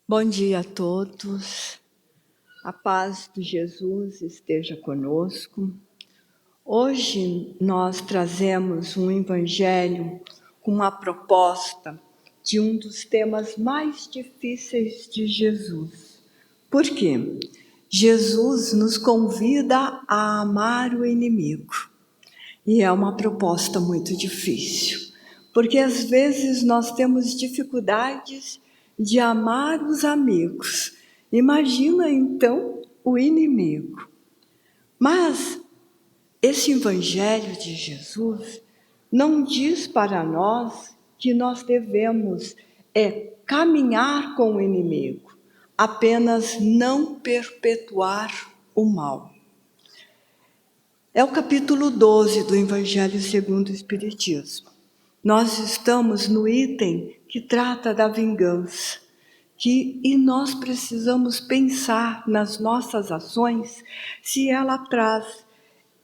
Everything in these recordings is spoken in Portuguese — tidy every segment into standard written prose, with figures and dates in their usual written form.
Bom dia a todos, a paz de Jesus esteja conosco. Hoje nós trazemos um evangelho com uma proposta de um dos temas mais difíceis de Jesus. Por quê? Jesus nos convida a amar o inimigo e é uma proposta muito difícil, porque às vezes nós temos dificuldades de amar os amigos. Imagina então o inimigo. Mas esse evangelho de Jesus não diz para nós que nós devemos caminhar com o inimigo, apenas não perpetuar o mal. É o capítulo 12 do Evangelho segundo o Espiritismo. Nós estamos no item que trata da vingança. E nós precisamos pensar nas nossas ações se ela traz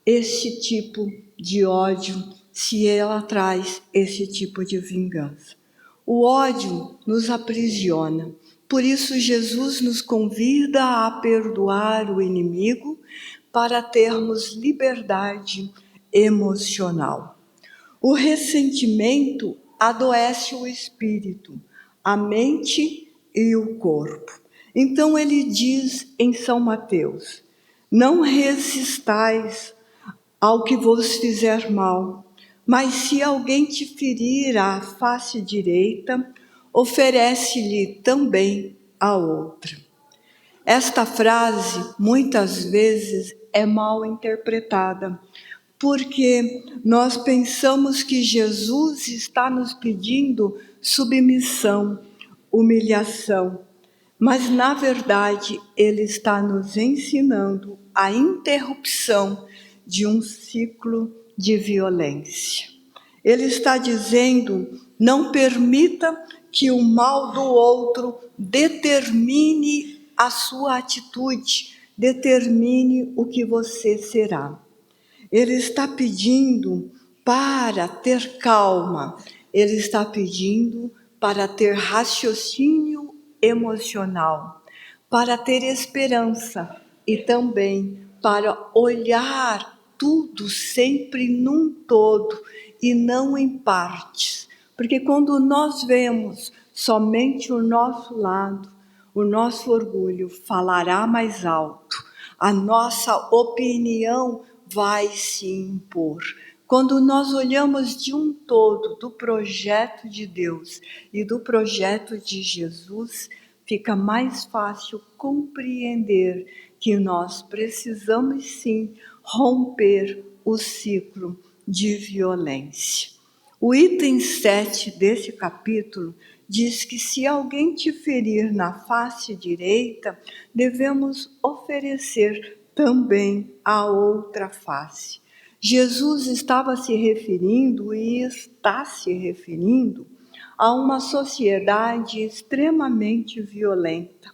esse tipo de ódio, se ela traz esse tipo de vingança. O ódio nos aprisiona. Por isso, Jesus nos convida a perdoar o inimigo para termos liberdade emocional. O ressentimento adoece o espírito, a mente e o corpo. Então ele diz em São Mateus: não resistais ao que vos fizer mal, mas se alguém te ferir a face direita, oferece-lhe também a outra. Esta frase, muitas vezes, é mal interpretada, porque nós pensamos que Jesus está nos pedindo submissão, humilhação, mas, na verdade, Ele está nos ensinando a interrupção de um ciclo de violência. Ele está dizendo: não permita que o mal do outro determine a sua atitude, determine o que você será. Ele está pedindo para ter calma, ele está pedindo para ter raciocínio emocional, para ter esperança e também para olhar tudo sempre num todo e não em partes. Porque quando nós vemos somente o nosso lado, o nosso orgulho falará mais alto, a nossa opinião vai se impor. Quando nós olhamos de um todo do projeto de Deus e do projeto de Jesus, fica mais fácil compreender que nós precisamos sim romper o ciclo de violência. O item 7 desse capítulo diz que se alguém te ferir na face direita, devemos oferecer também a outra face. Jesus estava se referindo e está se referindo a uma sociedade extremamente violenta,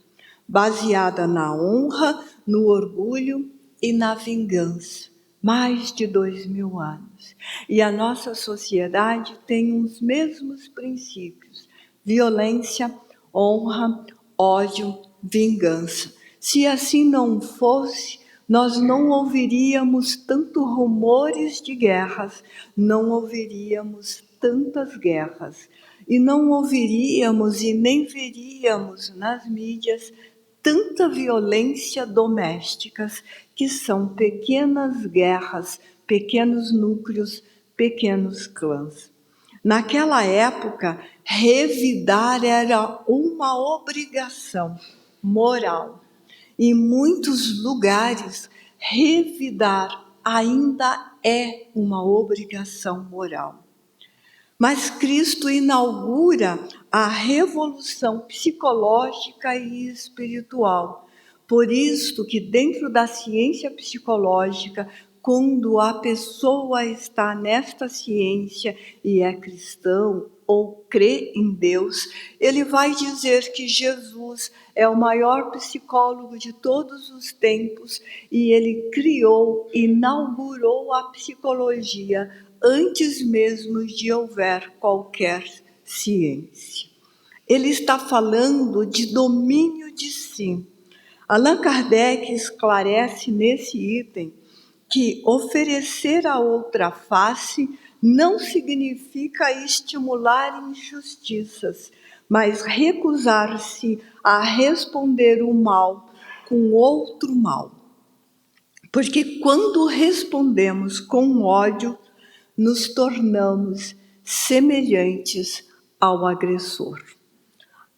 baseada na honra, no orgulho e na vingança. Mais de 2000 anos. E a nossa sociedade tem os mesmos princípios: violência, honra, ódio, vingança. Se assim não fosse, nós não ouviríamos tanto rumores de guerras, não ouviríamos tantas guerras, e não ouviríamos e nem veríamos nas mídias tanta violência domésticas, que são pequenas guerras, pequenos núcleos, pequenos clãs. Naquela época, revidar era uma obrigação moral. Em muitos lugares, revidar ainda é uma obrigação moral. Mas Cristo inaugura a revolução psicológica e espiritual. Por isso que dentro da ciência psicológica, quando a pessoa está nesta ciência e é cristão ou crê em Deus, ele vai dizer que Jesus é o maior psicólogo de todos os tempos e ele criou, inaugurou a psicologia antes mesmo de houver qualquer ciência. ele está falando de domínio de si. Allan Kardec esclarece nesse item que oferecer a outra face não significa estimular injustiças, mas recusar-se a responder o mal com outro mal. Porque quando respondemos com ódio, nos tornamos semelhantes ao agressor.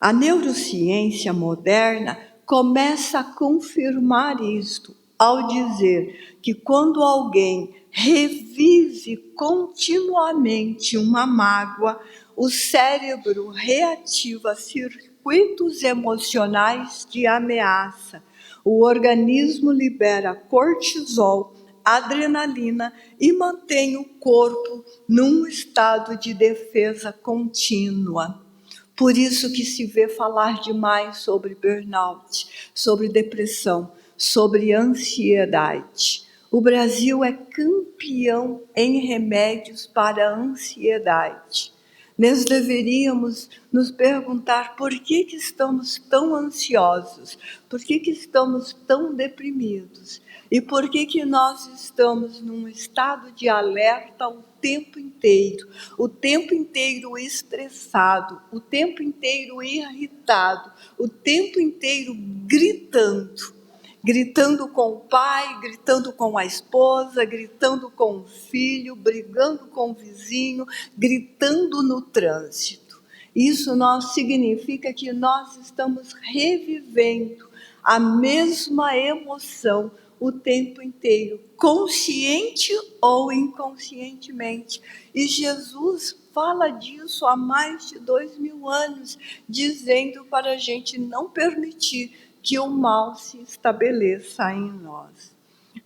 A neurociência moderna começa a confirmar isto ao dizer que quando alguém revive continuamente uma mágoa, o cérebro reativa circuitos emocionais de ameaça. O organismo libera cortisol, adrenalina e mantém o corpo num estado de defesa contínua. Por isso que se vê falar demais sobre burnout, sobre depressão, sobre ansiedade. O Brasil é campeão em remédios para a ansiedade. Nós deveríamos nos perguntar por que estamos tão ansiosos, por que estamos tão deprimidos e por que nós estamos num estado de alerta o tempo inteiro estressado, o tempo inteiro irritado, o tempo inteiro gritando com o pai, gritando com a esposa, gritando com o filho, brigando com o vizinho, gritando no trânsito. Isso significa que nós estamos revivendo a mesma emoção o tempo inteiro, consciente ou inconscientemente. E Jesus fala disso há mais de 2000 anos, dizendo para a gente não permitir que o mal se estabeleça em nós.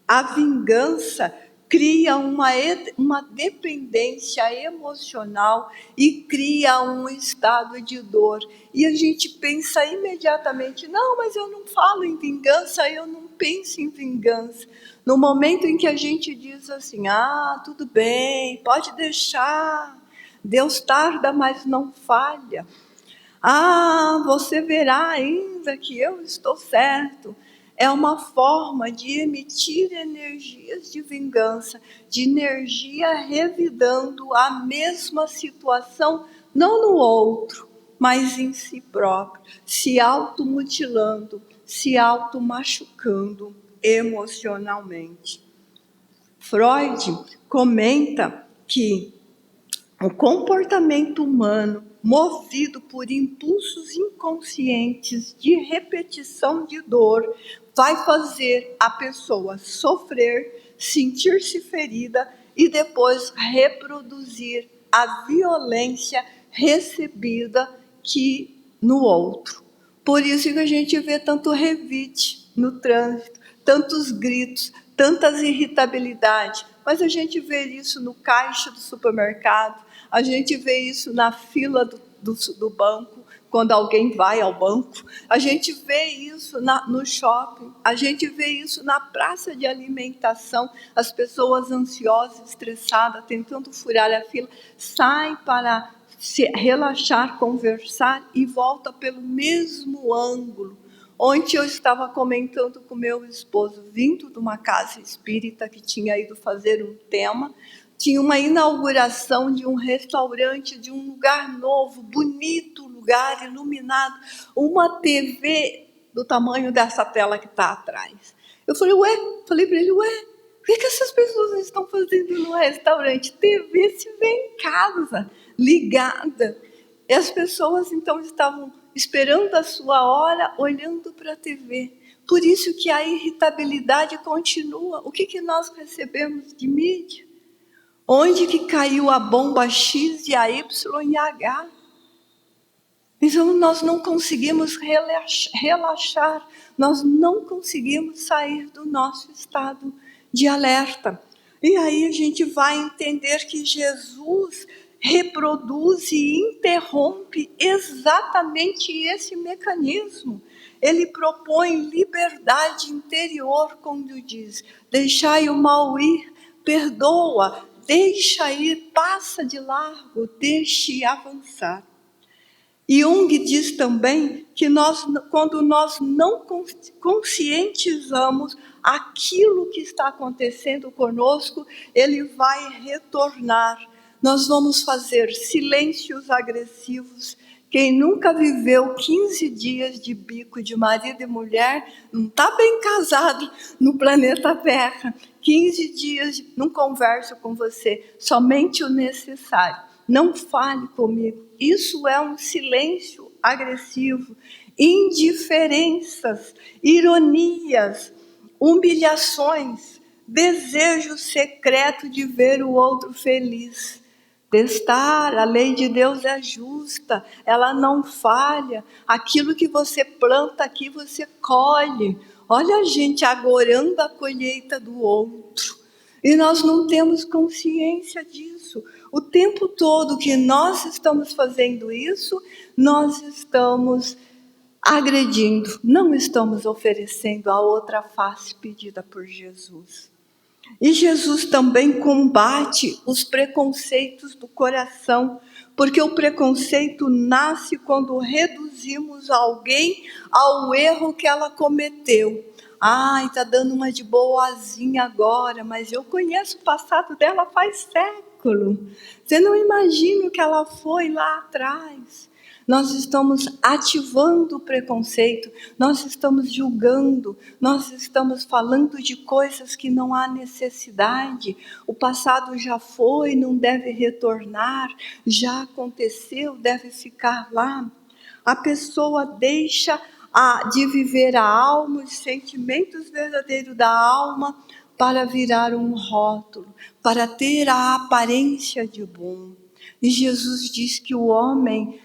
A vingança cria uma dependência emocional e cria um estado de dor. E a gente pensa imediatamente, não, mas eu não falo em vingança, eu não penso em vingança. No momento em que a gente diz assim, tudo bem, pode deixar, Deus tarda, mas não falha. Você verá ainda que eu estou certo. É uma forma de emitir energias de vingança, de energia revidando a mesma situação, não no outro, mas em si próprio, se automutilando, se automachucando emocionalmente. Freud comenta que o comportamento humano, movido por impulsos inconscientes de repetição de dor, vai fazer a pessoa sofrer, sentir-se ferida e depois reproduzir a violência recebida no outro. Por isso que a gente vê tanto revide no trânsito, tantos gritos, tantas irritabilidades, mas a gente vê isso no caixa do supermercado, a gente vê isso na fila do banco, quando alguém vai ao banco, a gente vê isso no shopping, a gente vê isso na praça de alimentação, as pessoas ansiosas, estressadas, tentando furar a fila, saem para se relaxar, conversar e volta pelo mesmo ângulo. Ontem eu estava comentando com meu esposo, vindo de uma casa espírita que tinha ido fazer um tema, tinha uma inauguração de um restaurante, de um lugar novo, bonito lugar, iluminado, uma TV do tamanho dessa tela que está atrás. Eu falei para ele, o que essas pessoas estão fazendo no restaurante? TV se vê em casa, ligada. E as pessoas então estavam esperando a sua hora, olhando para a TV. Por isso que a irritabilidade continua. O que nós recebemos de mídia? Onde que caiu a bomba X e a Y e a H? Então nós não conseguimos relaxar, nós não conseguimos sair do nosso estado de alerta. E aí a gente vai entender que Jesus reproduz e interrompe exatamente esse mecanismo. Ele propõe liberdade interior quando diz, deixai o mal ir, perdoa, deixa ir, passa de largo, deixe avançar. Jung diz também que quando nós não conscientizamos aquilo que está acontecendo conosco, ele vai retornar. Nós vamos fazer silêncios agressivos. Quem nunca viveu 15 dias de bico de marido e mulher não está bem casado no planeta Terra. 15 dias, não converso com você, somente o necessário. Não fale comigo. Isso é um silêncio agressivo. Indiferenças, ironias, humilhações, desejo secreto de ver o outro feliz. Testar, a lei de Deus é justa, ela não falha. Aquilo que você planta aqui, você colhe. Olha a gente agorando a colheita do outro. E nós não temos consciência disso. O tempo todo que nós estamos fazendo isso, nós estamos agredindo, não estamos oferecendo a outra face pedida por Jesus. E Jesus também combate os preconceitos do coração, porque o preconceito nasce quando reduzimos alguém ao erro que ela cometeu. Ai, está dando uma de boazinha agora, mas eu conheço o passado dela faz século. Você não imagina o que ela foi lá atrás. Nós estamos ativando o preconceito, nós estamos julgando, nós estamos falando de coisas que não há necessidade. O passado já foi, não deve retornar, já aconteceu, deve ficar lá. A pessoa deixa de viver a alma, os sentimentos verdadeiros da alma, para virar um rótulo, para ter a aparência de bom. E Jesus diz que o homem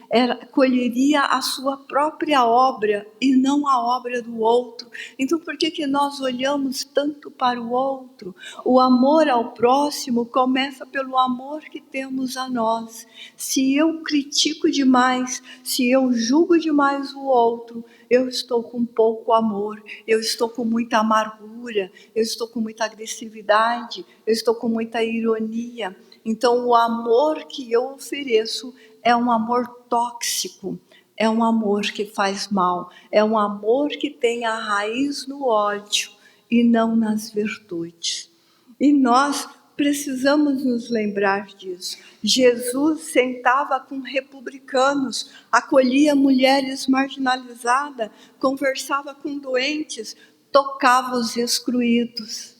colheria a sua própria obra e não a obra do outro. Então, por que nós olhamos tanto para o outro? O amor ao próximo começa pelo amor que temos a nós. Se eu critico demais, se eu julgo demais o outro, eu estou com pouco amor, eu estou com muita amargura, eu estou com muita agressividade, eu estou com muita ironia. Então, o amor que eu ofereço é um amor tóxico, é um amor que faz mal, é um amor que tem a raiz no ódio e não nas virtudes. E nós precisamos nos lembrar disso. Jesus sentava com republicanos, acolhia mulheres marginalizadas, conversava com doentes, tocava os excluídos.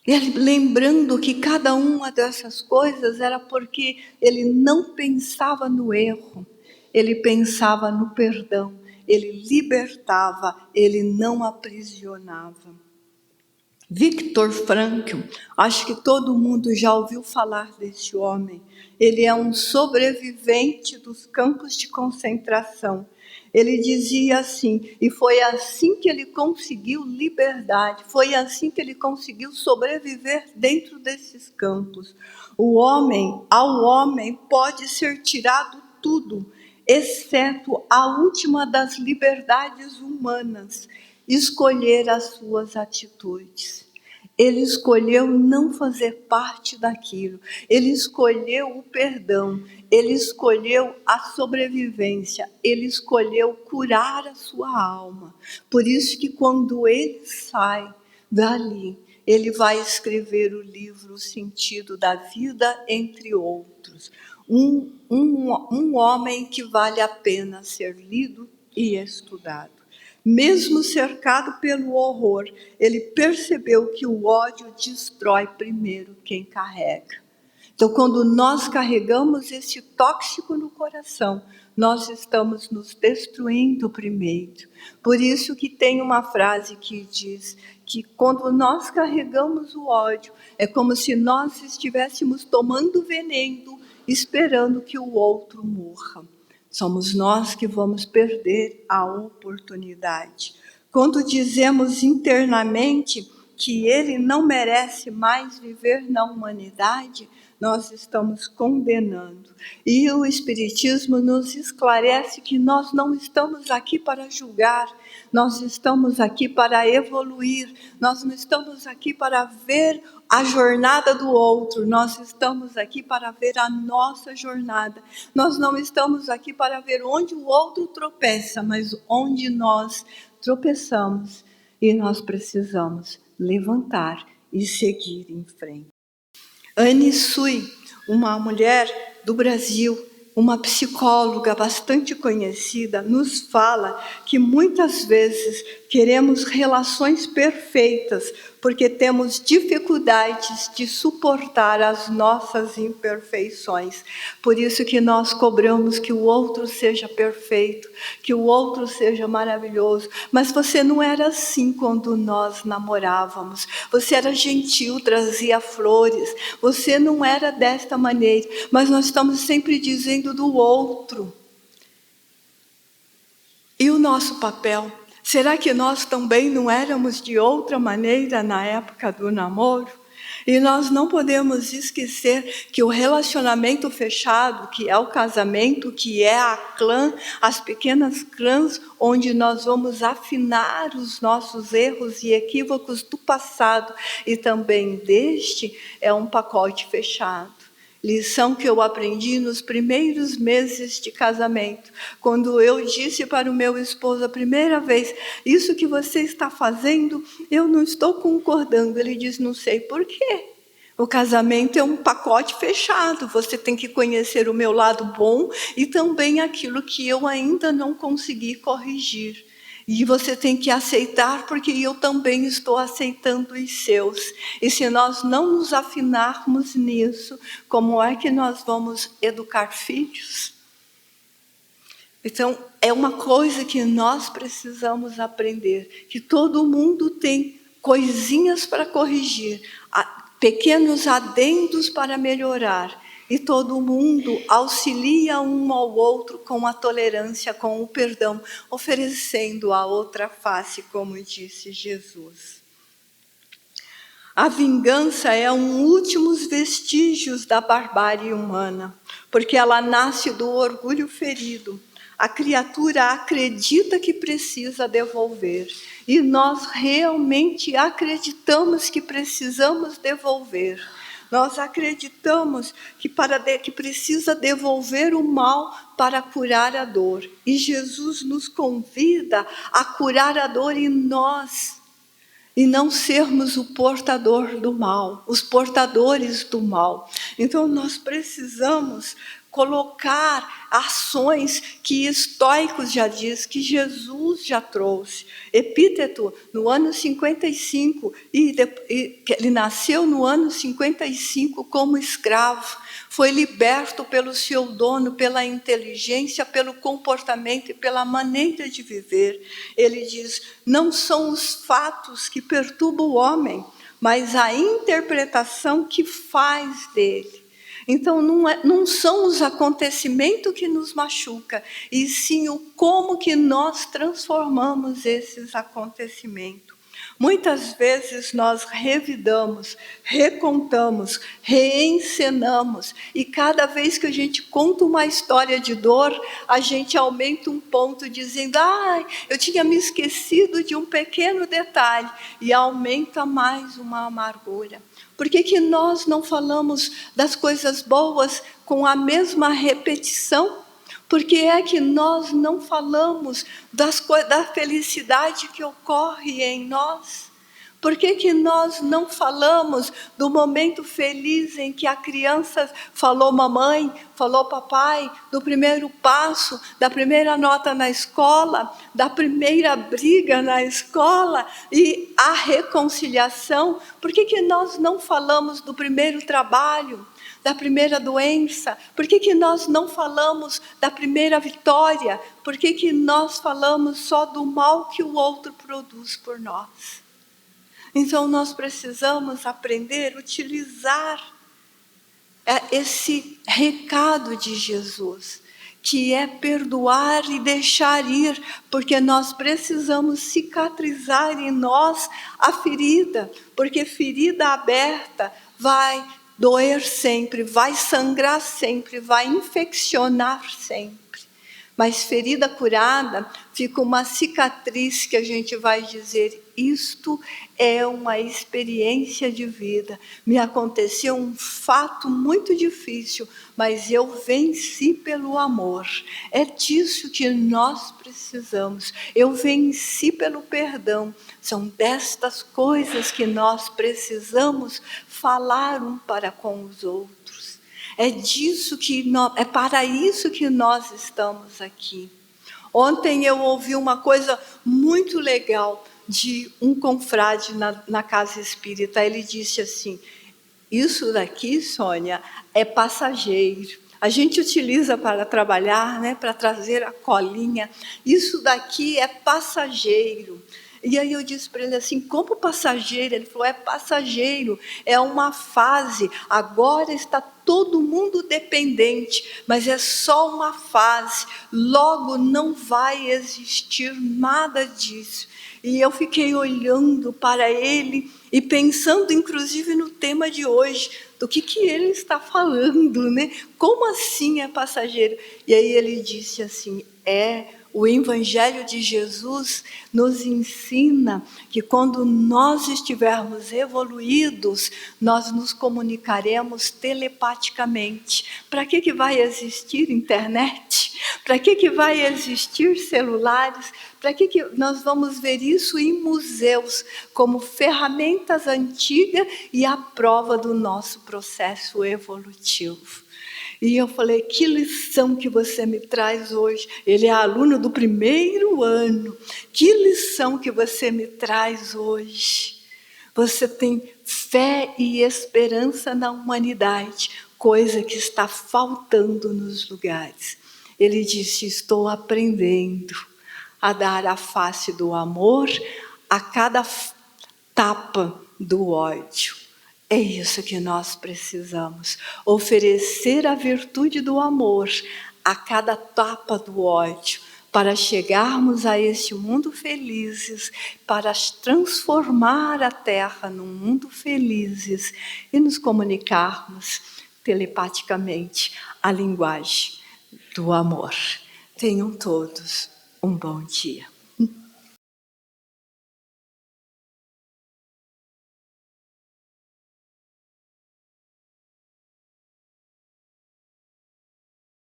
Ele lembrando que cada uma dessas coisas era porque ele não pensava no erro, ele pensava no perdão, ele libertava, ele não aprisionava. Viktor Frankl, acho que todo mundo já ouviu falar desse homem. Ele é um sobrevivente dos campos de concentração. Ele dizia assim, e foi assim que ele conseguiu liberdade, foi assim que ele conseguiu sobreviver dentro desses campos. Ao homem pode ser tirado tudo, exceto a última das liberdades humanas, escolher as suas atitudes. Ele escolheu não fazer parte daquilo, ele escolheu o perdão, ele escolheu a sobrevivência, ele escolheu curar a sua alma. Por isso que quando ele sai dali, ele vai escrever o livro O Sentido da Vida, entre outros. Um homem que vale a pena ser lido e estudado. Mesmo cercado pelo horror, ele percebeu que o ódio destrói primeiro quem carrega. Então, quando nós carregamos esse tóxico no coração, nós estamos nos destruindo primeiro. Por isso que tem uma frase que diz que quando nós carregamos o ódio, é como se nós estivéssemos tomando veneno, esperando que o outro morra. Somos nós que vamos perder a oportunidade. Quando dizemos internamente que ele não merece mais viver na humanidade, nós estamos condenando. E o Espiritismo nos esclarece que nós não estamos aqui para julgar, nós estamos aqui para evoluir, nós não estamos aqui para ver a jornada do outro, nós estamos aqui para ver a nossa jornada. Nós não estamos aqui para ver onde o outro tropeça, mas onde nós tropeçamos e nós precisamos levantar e seguir em frente. Anne Sui, uma mulher do Brasil, uma psicóloga bastante conhecida, nos fala que muitas vezes queremos relações perfeitas porque temos dificuldades de suportar as nossas imperfeições. Por isso que nós cobramos que o outro seja perfeito, que o outro seja maravilhoso. Mas você não era assim quando nós namorávamos. Você era gentil, trazia flores. Você não era desta maneira. Mas nós estamos sempre dizendo do outro. E o nosso papel? Será que nós também não éramos de outra maneira na época do namoro? E nós não podemos esquecer que o relacionamento fechado, que é o casamento, que é a clã, as pequenas clãs, onde nós vamos afinar os nossos erros e equívocos do passado e também deste, é um pacote fechado. Lição que eu aprendi nos primeiros meses de casamento, quando eu disse para o meu esposo a primeira vez, isso que você está fazendo, eu não estou concordando. Ele diz, não sei por quê. O casamento é um pacote fechado, você tem que conhecer o meu lado bom e também aquilo que eu ainda não consegui corrigir. E você tem que aceitar, porque eu também estou aceitando os seus. E se nós não nos afinarmos nisso, como é que nós vamos educar filhos? Então, é uma coisa que nós precisamos aprender, que todo mundo tem coisinhas para corrigir, pequenos adendos para melhorar. E todo mundo auxilia um ao outro com a tolerância, com o perdão, oferecendo a outra face, como disse Jesus. A vingança é um últimos vestígios da barbárie humana, porque ela nasce do orgulho ferido. A criatura acredita que precisa devolver, e nós realmente acreditamos que precisamos devolver. Nós acreditamos que precisa devolver o mal para curar a dor. E Jesus nos convida a curar a dor em nós. E não sermos o portador do mal, os portadores do mal. Então nós precisamos colocar ações que estoicos já diz, que Jesus já trouxe. Epíteto, no ano 55, ele nasceu no ano 55 como escravo, foi liberto pelo seu dono, pela inteligência, pelo comportamento e pela maneira de viver. Ele diz, não são os fatos que perturbam o homem, mas a interpretação que faz dele. Então, não são os acontecimentos que nos machucam, e sim o como que nós transformamos esses acontecimentos. Muitas vezes nós revidamos, recontamos, reencenamos, e cada vez que a gente conta uma história de dor, a gente aumenta um ponto dizendo, eu tinha me esquecido de um pequeno detalhe, e aumenta mais uma amargura. Por que nós não falamos das coisas boas com a mesma repetição? Por que é que nós não falamos da felicidade que ocorre em nós? Por que nós não falamos do momento feliz em que a criança falou mamãe, falou papai, do primeiro passo, da primeira nota na escola, da primeira briga na escola e a reconciliação? Por que nós não falamos do primeiro trabalho, da primeira doença? Por que nós não falamos da primeira vitória? Por que nós falamos só do mal que o outro produz por nós? Então nós precisamos aprender a utilizar esse recado de Jesus, que é perdoar e deixar ir, porque nós precisamos cicatrizar em nós a ferida, porque ferida aberta vai doer sempre, vai sangrar sempre, vai infeccionar sempre. Mas ferida curada, fica uma cicatriz que a gente vai dizer, isto é uma experiência de vida. Me aconteceu um fato muito difícil, mas eu venci pelo amor. É disso que nós precisamos. Eu venci pelo perdão. São destas coisas que nós precisamos falar um para com os outros. É para isso que nós estamos aqui. Ontem eu ouvi uma coisa muito legal de um confrade na casa espírita. Ele disse assim, isso daqui, Sônia, é passageiro. A gente utiliza para trabalhar, né, para trazer a colinha. Isso daqui é passageiro. E aí eu disse para ele assim, como passageiro? Ele falou, é passageiro, é uma fase, agora está todo mundo dependente, mas é só uma fase, logo não vai existir nada disso. E eu fiquei olhando para ele e pensando inclusive no tema de hoje, do que ele está falando, né? Como assim é passageiro? E aí ele disse assim, o Evangelho de Jesus nos ensina que quando nós estivermos evoluídos, nós nos comunicaremos telepaticamente. Para que vai existir internet? Para que vai existir celulares? Para que nós vamos ver isso em museus, como ferramentas antigas e a prova do nosso processo evolutivo? E eu falei, que lição que você me traz hoje? Ele é aluno do 1º ano. Que lição que você me traz hoje? Você tem fé e esperança na humanidade, coisa que está faltando nos lugares. Ele disse, estou aprendendo a dar a face do amor a cada tapa do ódio. É isso que nós precisamos, oferecer a virtude do amor a cada tapa do ódio, para chegarmos a este mundo felizes, para transformar a Terra num mundo felizes e nos comunicarmos telepaticamente a linguagem do amor. Tenham todos um bom dia.